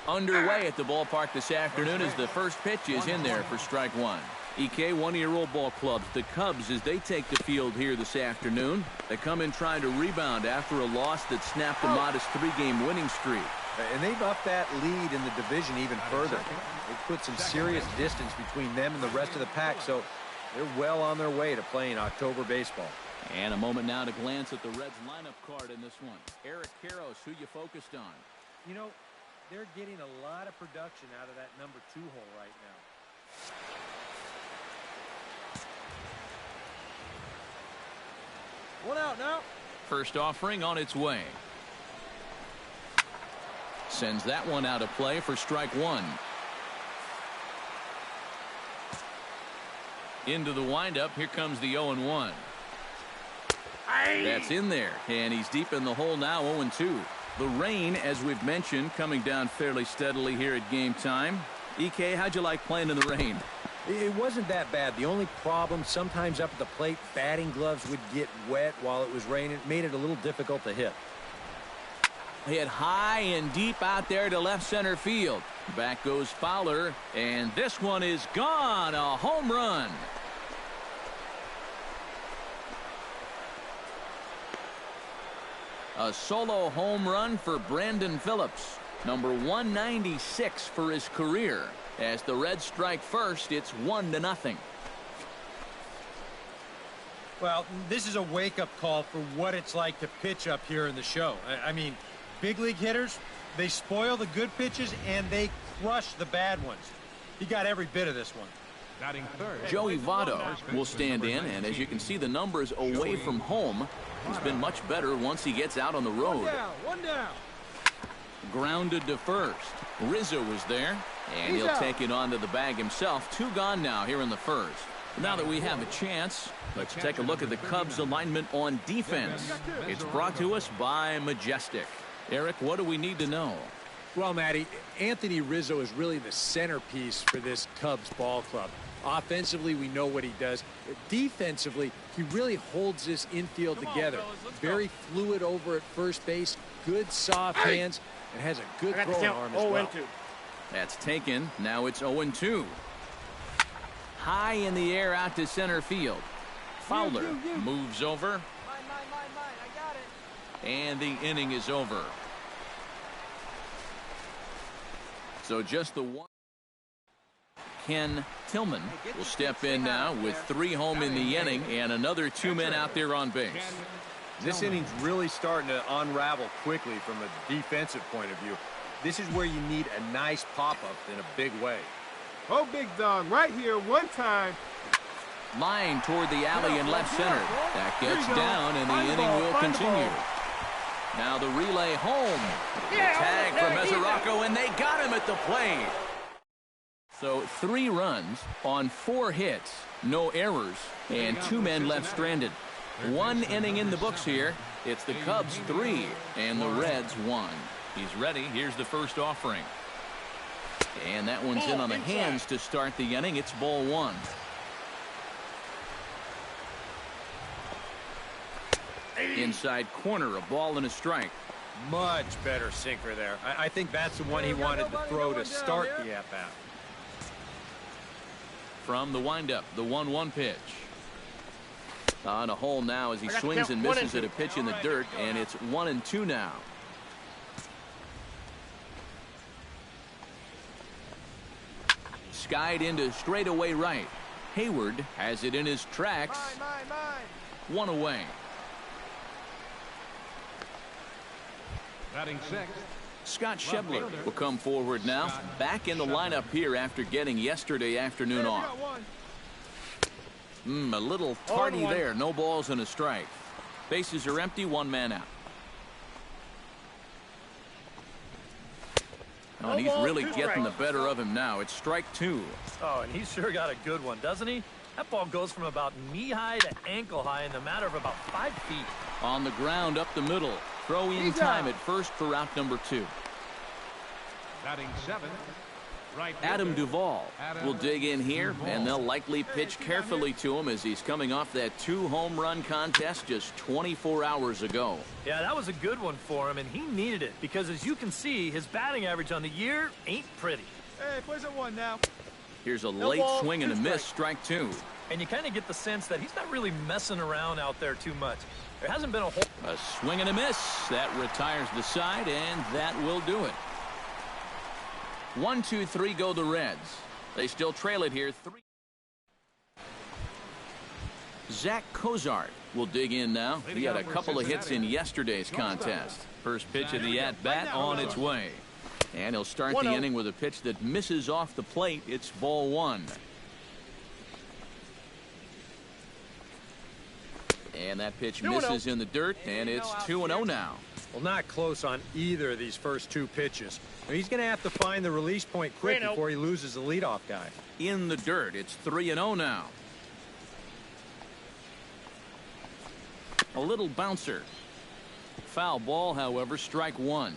Underway at the ballpark this afternoon as the first pitch is in there for strike one. EK, one-year-old ball clubs, the Cubs, as they take the field here this afternoon. They come in trying to rebound after a loss that snapped a modest 3-game winning streak. And they've upped that lead in the division even further. They've put some serious distance between them and the rest of the pack, so they're well on their way to playing October baseball. And a moment now to glance at the Reds lineup card in this one. Eric Karros, who you focused on? You know, they're getting a lot of production out of that number 2 hole right now. One out now. First offering on its way. Sends that one out of play for strike one. Into the windup. Here comes the 0-1. That's in there, and he's deep in the hole now, 0-2. The rain, as we've mentioned, coming down fairly steadily here at game time. EK, how'd you like playing in the rain? It wasn't that bad. The only problem, sometimes up at the plate, batting gloves would get wet while it was raining. It made it a little difficult to hit. Hit high and deep out there to left center field. Back goes Fowler, and this one is gone. A home run. A solo home run for Brandon Phillips. Number 196 for his career. As the Reds strike first, it's 1-0. Well, this is a wake-up call for what it's like to pitch up here in the show. I mean, big league hitters, they spoil the good pitches and they crush the bad ones. He got every bit of this one. Joey Votto will stand in, and as you can see, the numbers away from home, he's been much better once he gets out on the road. One down. Grounded to first. Rizzo was there, and he'll take it onto the bag himself. 2 gone now here in the first. Now that we have a chance, let's take a look at the Cubs alignment on defense. It's brought to us by Majestic. Eric, what do we need to know? Well, Matty, Anthony Rizzo is really the centerpiece for this Cubs ball club. Offensively, we know what he does. Defensively, he really holds this infield together. Very fluid over at first base, good soft hands, and has a good throwing arm as well. That's taken. Now it's 0-2. High in the air out to center field. Fowler moves over. Mine, I got it. And the inning is over. So just the one. Ken Tillman will step in now with 3 home in the inning and another 2 men out there on base. This inning's really starting to unravel quickly from a defensive point of view. This is where you need a nice pop-up in a big way. Oh, big dog, right here, one time. Line toward the alley in left center. That gets down, and the inning will continue. Now the relay home. The tag for Mesoraco, and they got him at the plate. So 3 runs on 4 hits, no errors, and 2 men left stranded. 1 inning in the books here. It's the Cubs 3 and the Reds 1. He's ready. Here's the first offering. And that one's in on the hands to start the inning. It's ball 1. Inside corner, a ball and a strike. Much better sinker there. I think that's the one he wanted to throw to start the at-bat. From the windup, the 1-1 pitch. On a hole now as he swings and misses at a pitch in the dirt, and it's 1-2 now. Skied into straightaway right. Hayward has it in his tracks. 1 away. Batting 6. Scott Schebler will come forward now. Back in the lineup here after getting yesterday afternoon off. A little tardy there. No balls and a strike. Bases are empty. 1 man out. Oh, and he's really getting the better of him now. It's strike 2. Oh, and he's sure got a good one, doesn't he? That ball goes from about knee-high to ankle-high in the matter of about 5 feet. On the ground up the middle. Throw in time at first for out number 2. Batting 7. Adam Duvall will dig in here, and they'll likely pitch carefully to him as he's coming off that 2-home-run contest just 24 hours ago. Yeah, that was a good one for him, and he needed it because, as you can see, his batting average on the year ain't pretty. Hey, plays at 1 now. Here's a late swing and a miss, strike 2. And you kind of get the sense that he's not really messing around out there too much. There hasn't been a whole... A swing and a miss. That retires the side, and that will do it. 1-2-3 go the Reds. They still trail it here. 3. Zach Cozart will dig in now. He had a couple of hits in yesterday's contest. First pitch of the at-bat on its way. And he'll start the inning with a pitch that misses off the plate. It's ball 1. And that pitch misses in the dirt, and it's 2-0 now. Well, not close on either of these first 2 pitches. He's going to have to find the release point quick before he loses the leadoff guy. In the dirt, it's 3-0 now. A little bouncer. Foul ball, however, strike 1.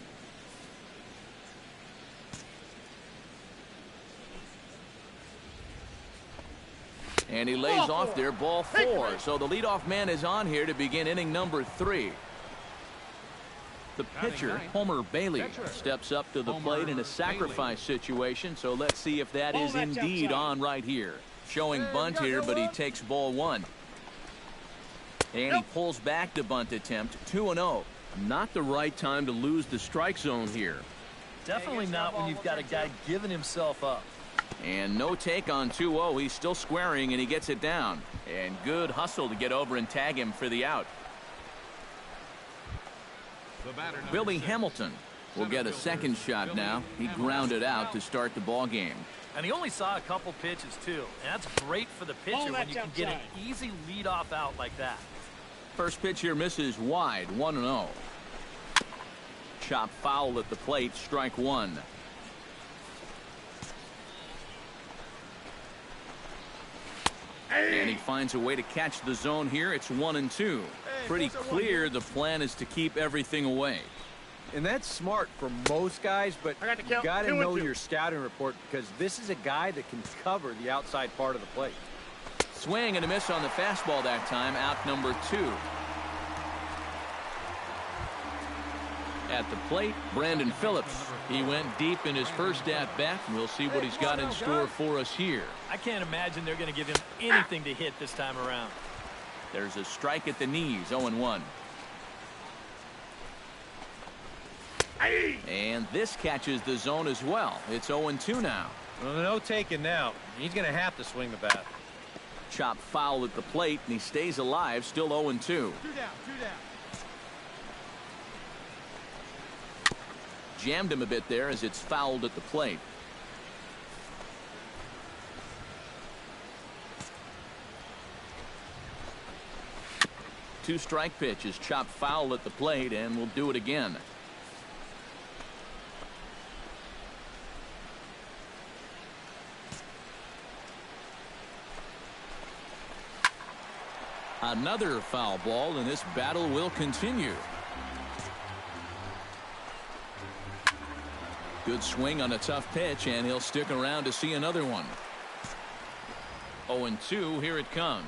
And he lays off there, ball 4. So the leadoff man is on here to begin inning number 3. The pitcher, Homer Bailey, steps up to the plate in a sacrifice situation. So let's see if that is indeed on right here. Showing bunt here, but he takes ball 1. And he pulls back the bunt attempt, 2-0. Not the right time to lose the strike zone here. Definitely not when you've got a guy giving himself up. And no take on 2-0. He's still squaring, and he gets it down. And good hustle to get over and tag him for the out. Billy Hamilton will get a second shot now. He grounded out to start the ball game. And he only saw a couple pitches, too. And that's great for the pitcher when you can get an easy leadoff out like that. First pitch here misses wide, 1-0. Chop foul at the plate, strike 1. And he finds a way to catch the zone here. It's 1-2. Pretty clear the plan is to keep everything away. And that's smart for most guys, but you got to know your scouting report because this is a guy that can cover the outside part of the plate. Swing and a miss on the fastball that time. Out number 2. At the plate, Brandon Phillips. He went deep in his first at-bat, and we'll see what he's got in store for us here. I can't imagine they're going to give him anything to hit this time around. There's a strike at the knees, 0-1. And this catches the zone as well. It's 0-2 now. Well, no taking now. He's going to have to swing the bat. Chop foul at the plate, and he stays alive, still 0-2. 2 down. Jammed him a bit there as it's fouled at the plate. Two-strike pitch is chopped foul at the plate, and we'll do it again. Another foul ball, and this battle will continue. Good swing on a tough pitch, and he'll stick around to see another one. 0-2, here it comes.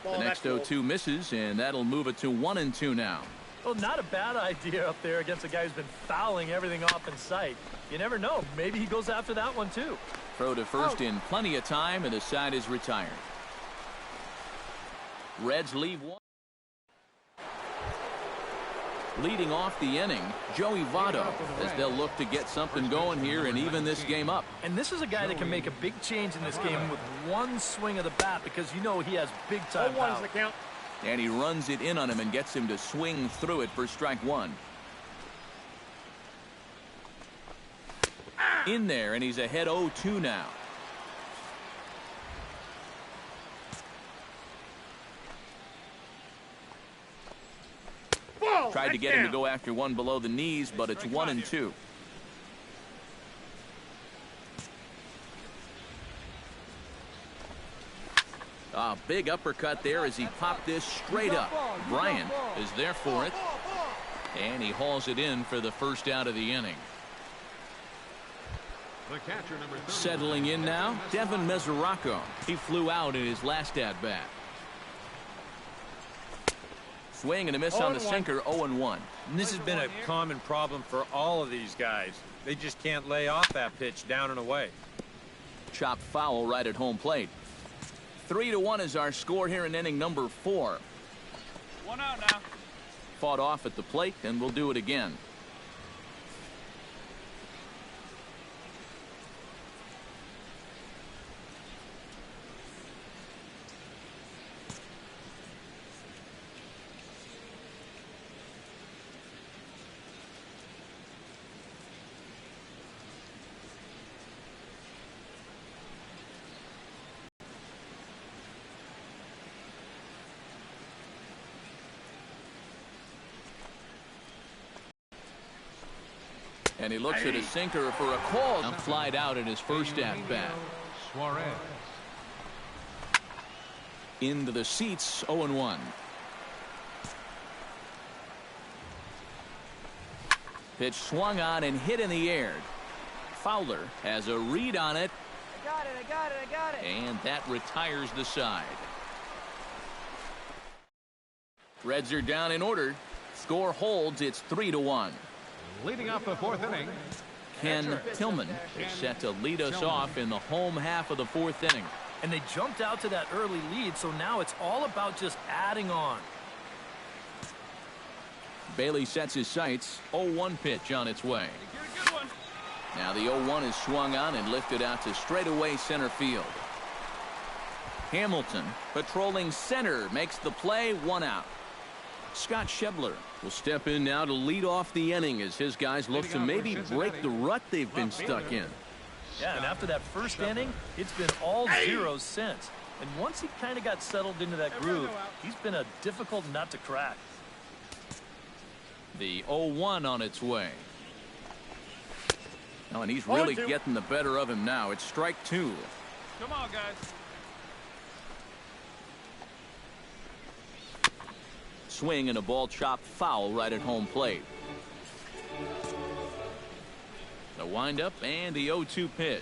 The next 0-2 misses, and that'll move it to 1-2 now. Well, not a bad idea up there against a guy who's been fouling everything off in sight. You never know. Maybe he goes after that one, too. Throw to first in plenty of time, and the side is retired. Reds leave 1. Leading off the inning, Joey Votto, as they'll look to get something going here and even this game up. And this is a guy that can make a big change in this game with one swing of the bat because you know he has big-time power. And he runs it in on him and gets him to swing through it for strike 1. In there, and he's ahead 0-2 now. Tried to get him to go after one below the knees, but it's 1-2. A big uppercut there as he popped this straight up. Bryant is there for it, and he hauls it in for the first out of the inning. Settling in now, Devin Mesoraco. He flew out in his last at-bat. Swing and a miss on the sinker, 0-1. And this has been a common problem for all of these guys. They just can't lay off that pitch down and away. Chopped foul right at home plate. 3-1 is our score here in inning number 4. 1 out now. Fought off at the plate, and we'll do it again. And he looks at his sinker for a call. Now flied out in his first at-bat. Into the seats, 0-1. Pitch swung on and hit in the air. Fowler has a read on it. I got it. And that retires the side. Reds are down in order. Score holds. It's 3-1. Leading off the 4th inning, Ken Tillman is set to lead us off in the home half of the 4th inning. And they jumped out to that early lead, so now it's all about just adding on. Bailey sets his sights. 0-1 pitch on its way. Now the 0-1 is swung on and lifted out to straightaway center field. Hamilton patrolling center makes the play, 1 out. Scott Schebler will step in now to lead off the inning as his guys look to maybe break the rut they've been stuck in. Yeah, and after that first inning, it's been all zeros since. And once he kind of got settled into that groove, he's been a difficult nut to crack. The 0-1 on its way. Oh, and he's really getting the better of him now. It's strike 2. Come on, guys. Swing and a ball chopped foul right at home plate. The windup and the 0-2 pitch.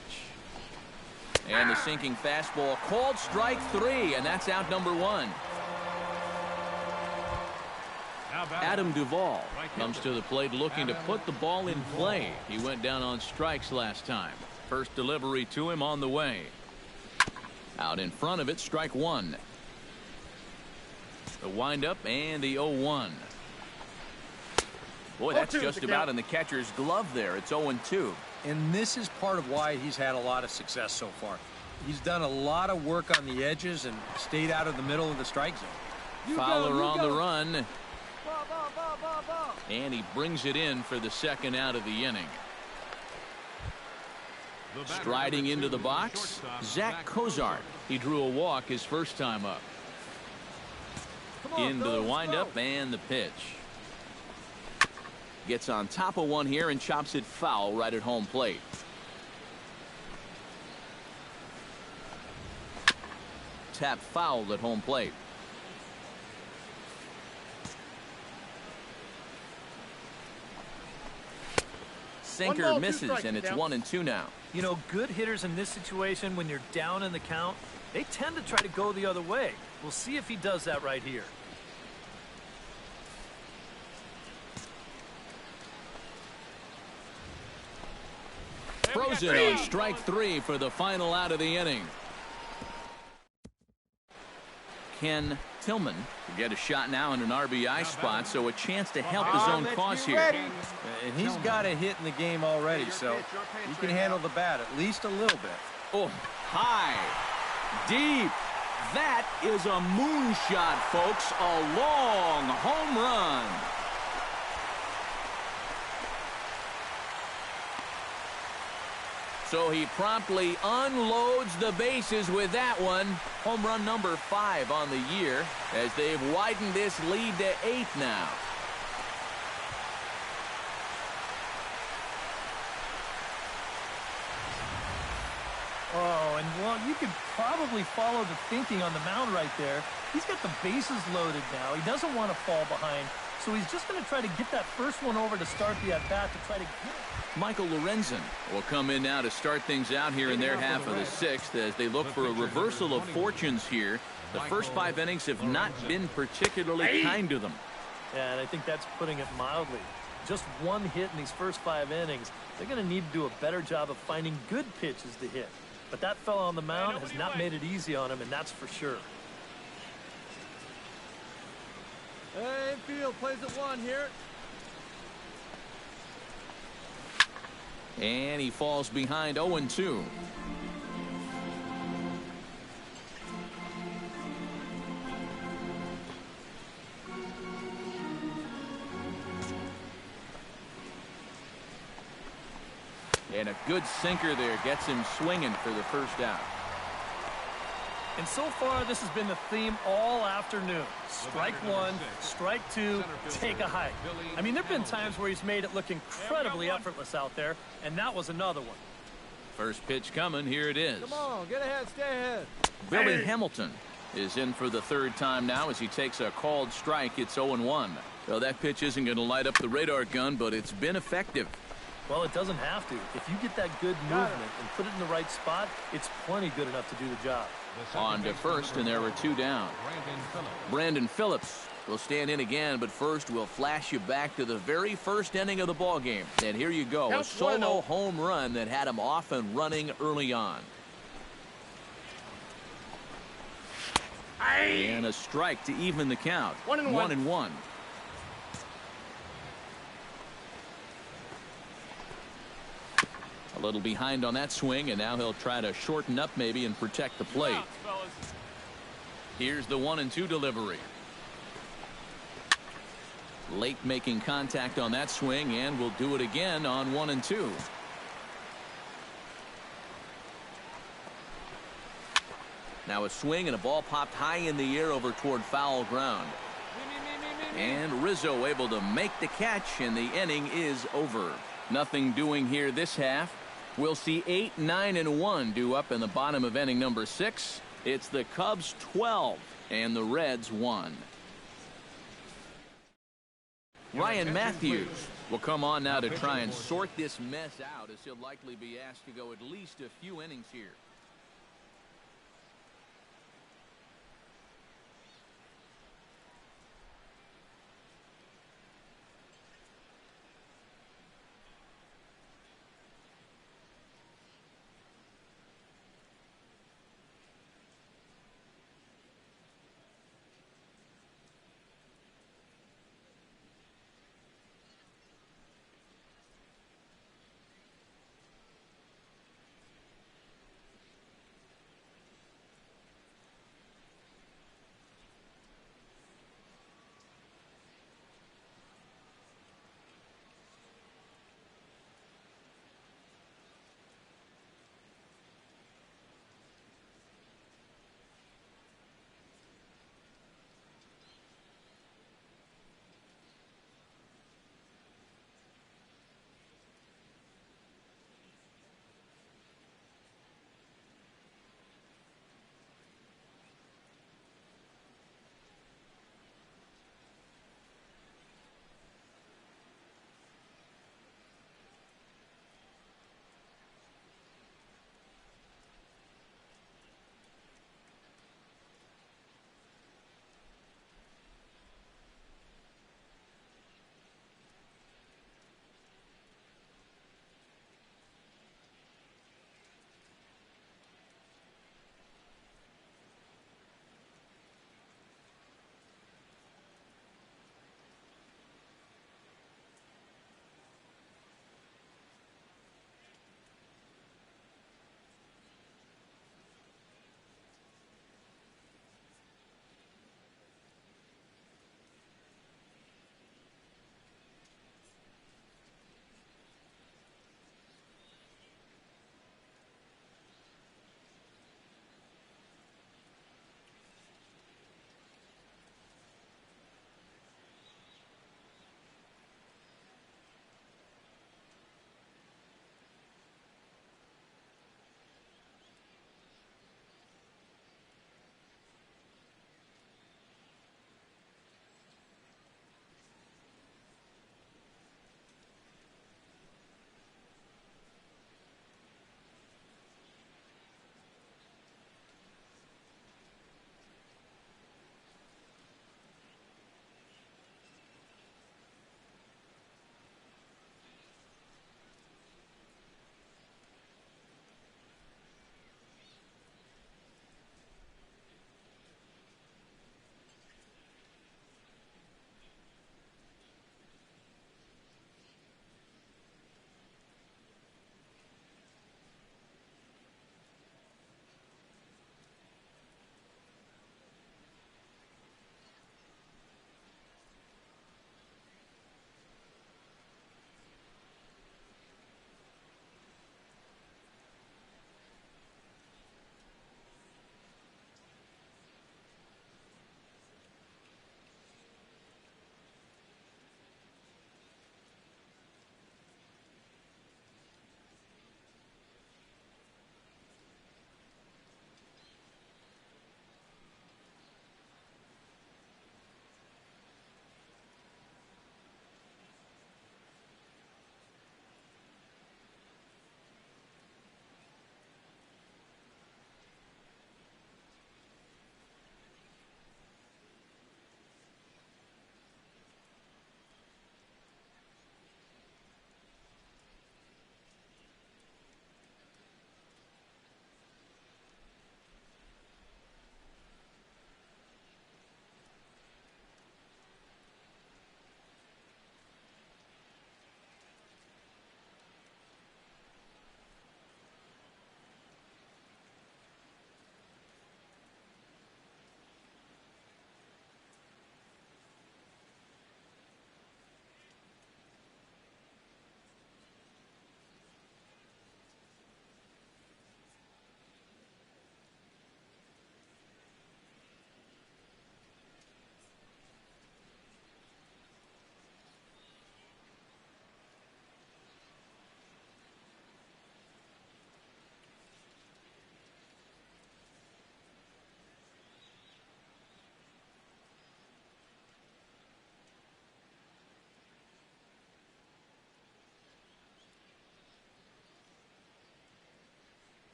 And the sinking fastball called strike 3, and that's out number 1. Adam Duvall comes to the plate looking to put the ball in play. He went down on strikes last time. First delivery to him on the way. Out in front of it, strike 1. The windup and the 0-1. Boy, that's just about in the catcher's glove there. It's 0-2. And this is part of why he's had a lot of success so far. He's done a lot of work on the edges and stayed out of the middle of the strike zone. Fowler on the run. And he brings it in for the second out of the inning. Striding into the box, Zach Cozart. He drew a walk his first time up. Into the windup and the pitch. Gets on top of one here and chops it foul right at home plate. Tap foul at home plate. Sinker misses, and it's 1-2 now. You know, good hitters in this situation, when you're down in the count, they tend to try to go the other way. We'll see if he does that right here. Throws it on strike 3 for the final out of the inning. Ken Tillman to get a shot now in an RBI spot, so a chance to help his own cause here. And he's got a hit in the game already, so he can handle the bat at least a little bit. Oh, high, deep. That is a moonshot, folks. A long home run. So he promptly unloads the bases with that one. Home run number 5 on the year as they've widened this lead to 8 now. Oh, and well, you could probably follow the thinking on the mound right there. He's got the bases loaded now. He doesn't want to fall behind, So he's just going to try to get that first one over to start the at-bat to try to get it. Michael Lorenzen will come in now to start things out here in their half of the sixth as they look for a reversal of fortunes here. The first 5 innings have not been particularly kind to them. Yeah, and I think that's putting it mildly. Just one hit in these first 5 innings. They're going to need to do a better job of finding good pitches to hit. But that fella on the mound has not made it easy on him, and that's for sure. Hey, infield plays at 1 here. And he falls behind 0-2. And a good sinker there gets him swinging for the first out. And so far, this has been the theme all afternoon. Strike 1, strike 2, take a hike. I mean, there have been times where he's made it look incredibly effortless out there, and that was another one. First pitch coming. Here it is. Come on, get ahead, stay ahead. Billy Hamilton is in for the 3rd time now as he takes a called strike. It's 0-1. Well, that pitch isn't going to light up the radar gun, but it's been effective. Well, it doesn't have to. If you get that good movement and put it in the right spot, it's plenty good enough to do the job. On to first, and there are 2 down. Brandon Phillips will stand in again, but first we'll flash you back to the very first inning of the ball game. And here you go, a solo home run that had him off and running early on. And a strike to even the count. 1-1. A little behind on that swing, and now he'll try to shorten up maybe and protect the plate. Here's the 1-2 delivery. Late making contact on that swing, and we'll do it again on 1-2. Now a swing and a ball popped high in the air over toward foul ground. And Rizzo able to make the catch, and the inning is over. Nothing doing here this half. We'll see 8, 9, and 1 due up in the bottom of inning number 6. It's the Cubs 12 and the Reds 1. Ryan Matthews will come on now to try and sort this mess out, as he'll likely be asked to go at least a few innings here.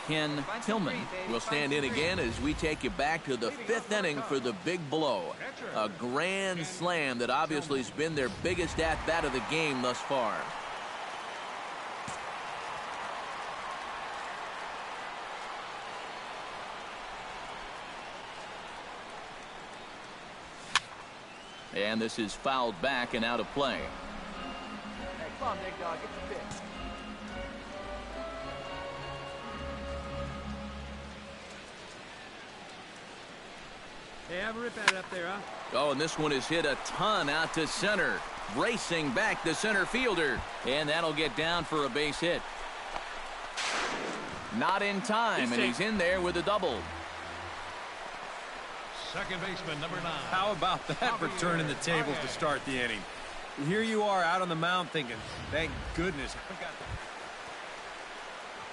Ken Tillman will stand in again as we take you back to the 5th inning for the big blow. A grand slam that obviously has been their biggest at-bat of the game thus far. And this is fouled back and out of play. Hey, come on, big dog, get the pitch. Hey, have a rip at it up there, huh? Oh, and this one is hit a ton out to center. Racing back the center fielder. And that'll get down for a base hit. Not in time, and he's in there with a double. Second baseman, number 9. How about that for turning the tables to start the inning? Here you are out on the mound thinking, thank goodness.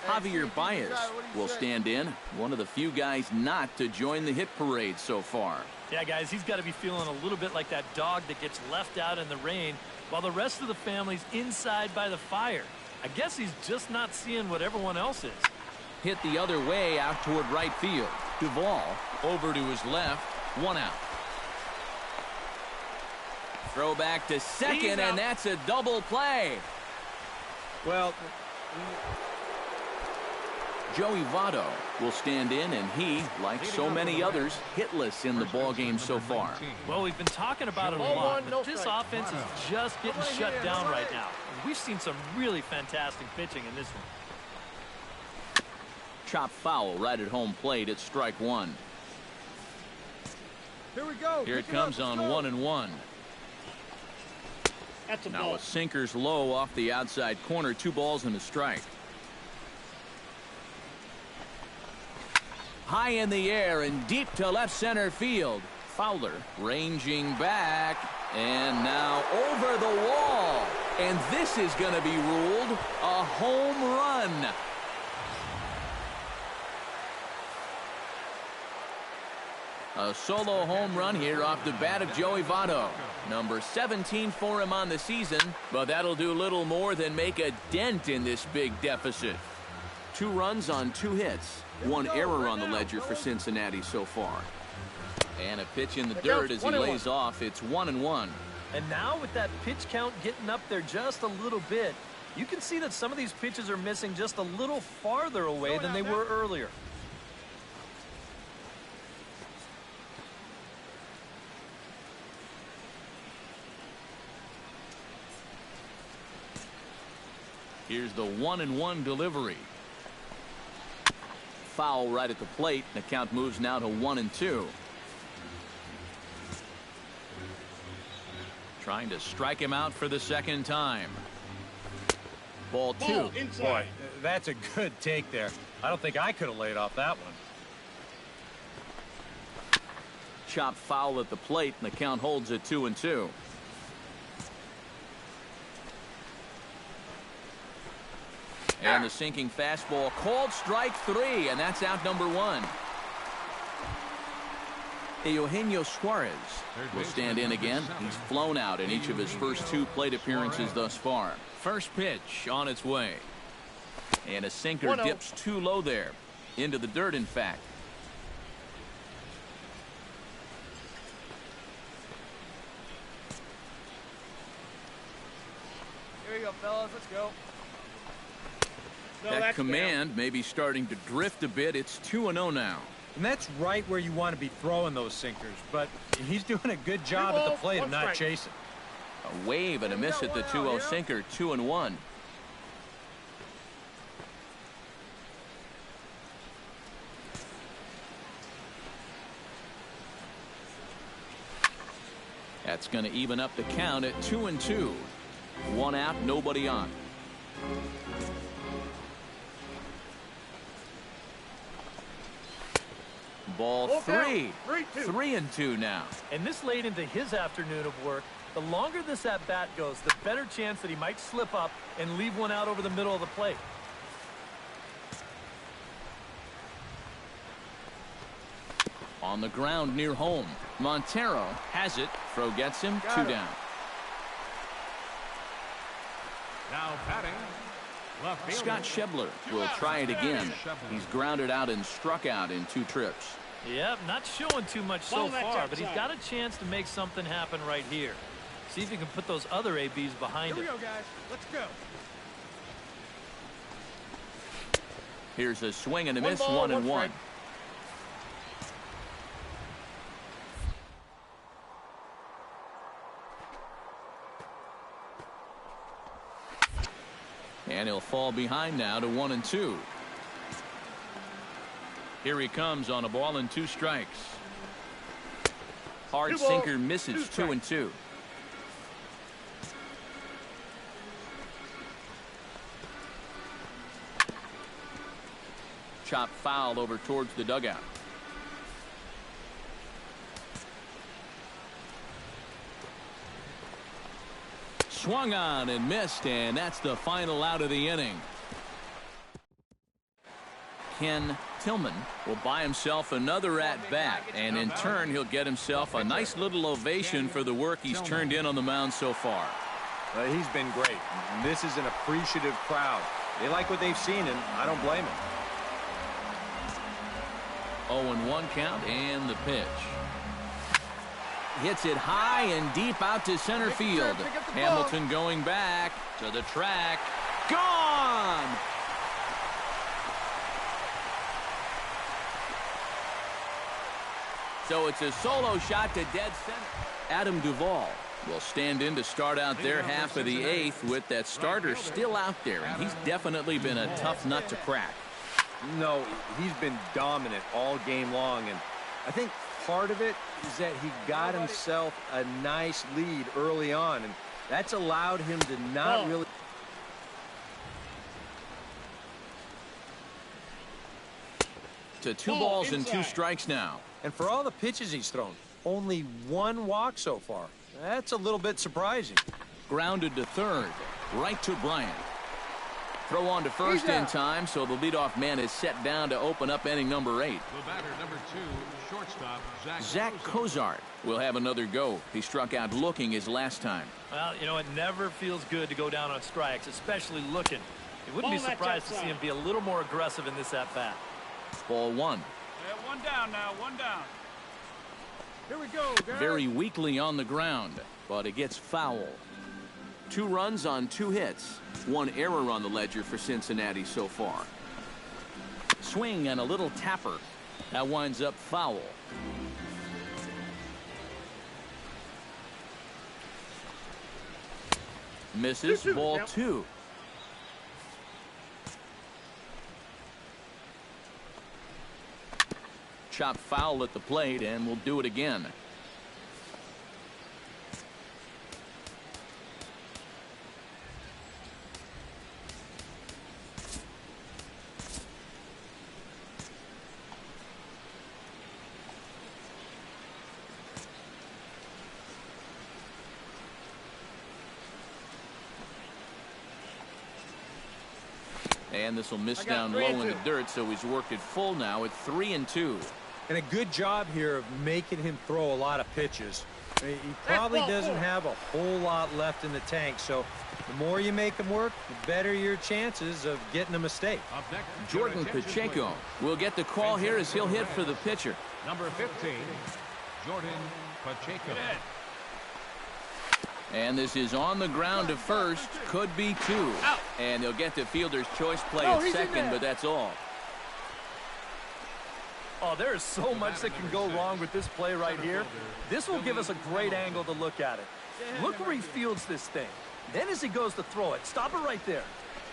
Javier Baez will stand in. One of the few guys not to join the hit parade so far. Yeah, guys, he's got to be feeling a little bit like that dog that gets left out in the rain while the rest of the family's inside by the fire. I guess he's just not seeing what everyone else is. Hit the other way out toward right field. Duvall over to his left. 1 out. Throw back to second, and that's a double play. Well, Joey Votto will stand in, and he, like so many others, hitless in the ballgame so far. Well, we've been talking about it a lot, but this offense is just getting shut down right now. We've seen some really fantastic pitching in this one. Chop foul right at home plate at strike 1. Here we go. Here it comes on 1-1. That's a Now ball. a sinker's low off the outside corner. 2 balls and a strike. High in the air and deep to left center field. Fowler ranging back and now over the wall. And this is going to be ruled a home run. A solo home run here off the bat of Joey Votto. Number 17 for him on the season, but that'll do little more than make a dent in this big deficit. 2 runs on 2 hits. 1 error on the ledger for Cincinnati so far. And a pitch in the dirt as he lays off. It's 1-1. And now with that pitch count getting up there just a little bit, you can see that some of these pitches are missing just a little farther away than they were earlier. Here's the 1-1 delivery. Foul right at the plate. The count moves now to 1-2. Trying to strike him out for the second time. Ball 2. boy, that's a good take there. I don't think I could have laid off that one. Chop foul at the plate, and the count holds at 2-2. And the sinking fastball called strike 3, and that's out number 1. Eugenio Suarez will stand in again. He's flown out in each of his first 2 plate appearances thus far. First pitch on its way. And a sinker dips too low there. Into the dirt, in fact. Here you go, fellas. Let's go. That command may be starting to drift a bit. It's 2-0 now. And that's right where you want to be throwing those sinkers, but he's doing a good job at the plate of not chasing. A wave and a miss at the 2-0 sinker, 2-1. That's going to even up the count at 2-2. 1 out, nobody on. Ball 3. 3-2 now. And this late into his afternoon of work, the longer this at-bat goes, the better chance that he might slip up and leave one out over the middle of the plate. On the ground near home. Montero has it. Throw gets him. 2 down. Now batting, Scott Schebler will try it again. He's grounded out and struck out in 2 trips. Yep, not showing too much so far, but he's got a chance to make something happen right here. See if he can put those other ABs behind him. Here we go, guys. Let's go. Here's a swing and a miss, 1-1. And he'll fall behind now to 1-2. Here he comes on a ball and 2 strikes. Hard sinker misses, 2-2. Chop foul over towards the dugout. Swung on and missed, and that's the final out of the inning. Ken Tillman will buy himself another at-bat, and in turn he'll get himself a nice little ovation for the work he's turned in on the mound so far. He's been great. This is an appreciative crowd. They like what they've seen, and I don't blame them. 0-1 count, and the pitch. Hits it high and deep out to center field. Hamilton going back to the track. Gone! So it's a solo shot to dead center. Adam Duvall will stand in to start out their half of the 8th with that starter still out there, and he's definitely been a tough nut to crack. No, he's been dominant all game long, and I think part of it is that he got himself a nice lead early on, and that's allowed him to not really. To 2 balls and 2 strikes now. And for all the pitches he's thrown, only 1 walk so far. That's a little bit surprising. Grounded to third, right to Bryant. Throw on to first in time, so the leadoff man is set down to open up inning number 8. The batter, number 2, shortstop, Zach Cozart will have another go. He struck out looking his last time. Well, you know, it never feels good to go down on strikes, especially looking. You wouldn't be surprised to see him be a little more aggressive in this at-bat. Ball 1. Yeah, 1 down now, 1 down. Here we go, guys. Very weakly on the ground, but it gets foul. 2 runs on 2 hits. 1 error on the ledger for Cincinnati so far. Swing and a little tapper. That winds up foul. Misses, ball 2. Chop foul at the plate, and we'll do it again. And this will miss down low in the dirt, so he's worked it full now at 3-2. And a good job here of making him throw a lot of pitches. I mean, he probably doesn't have a whole lot left in the tank, so the more you make him work, the better your chances of getting a mistake. Jordan Pacheco will get the call here as he'll hit for the pitcher. Number 15, Jordan Pacheco. And this is on the ground to first. Could be 2. And they'll get the fielder's choice play at second, but that's all. Oh, there is so much that can go wrong with this play right here. This will give us a great angle to look at it. Look where he fields this thing. Then as he goes to throw it, stop it right there.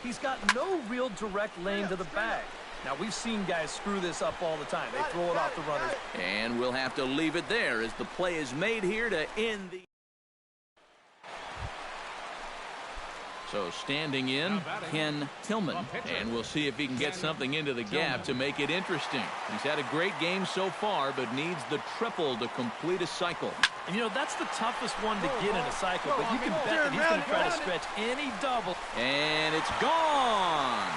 He's got no real direct lane to the bag. Now, we've seen guys screw this up all the time. They throw it off the runners. And we'll have to leave it there as the play is made here to end the... So standing in, Ken Tillman, and we'll see if he can get something into the gap to make it interesting. He's had a great game so far, but needs the triple to complete a cycle. And, you know, that's the toughest one to get in a cycle, but you can bet that he's going to try to stretch any double. And it's gone.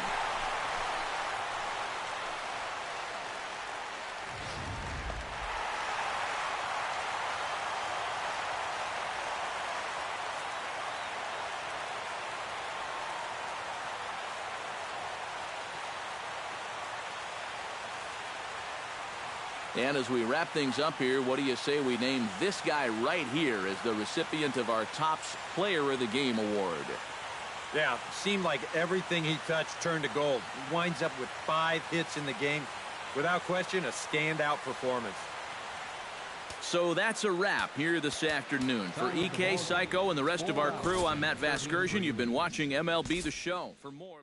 And as we wrap things up here, what do you say we name this guy right here as the recipient of our Topps Player of the Game award? Yeah, seemed like everything he touched turned to gold. He winds up with 5 hits in the game. Without question, a standout performance. So that's a wrap here this afternoon. For EK, Psycho, and the rest of our crew, I'm Matt Vasgersian. You've been watching MLB The Show. For more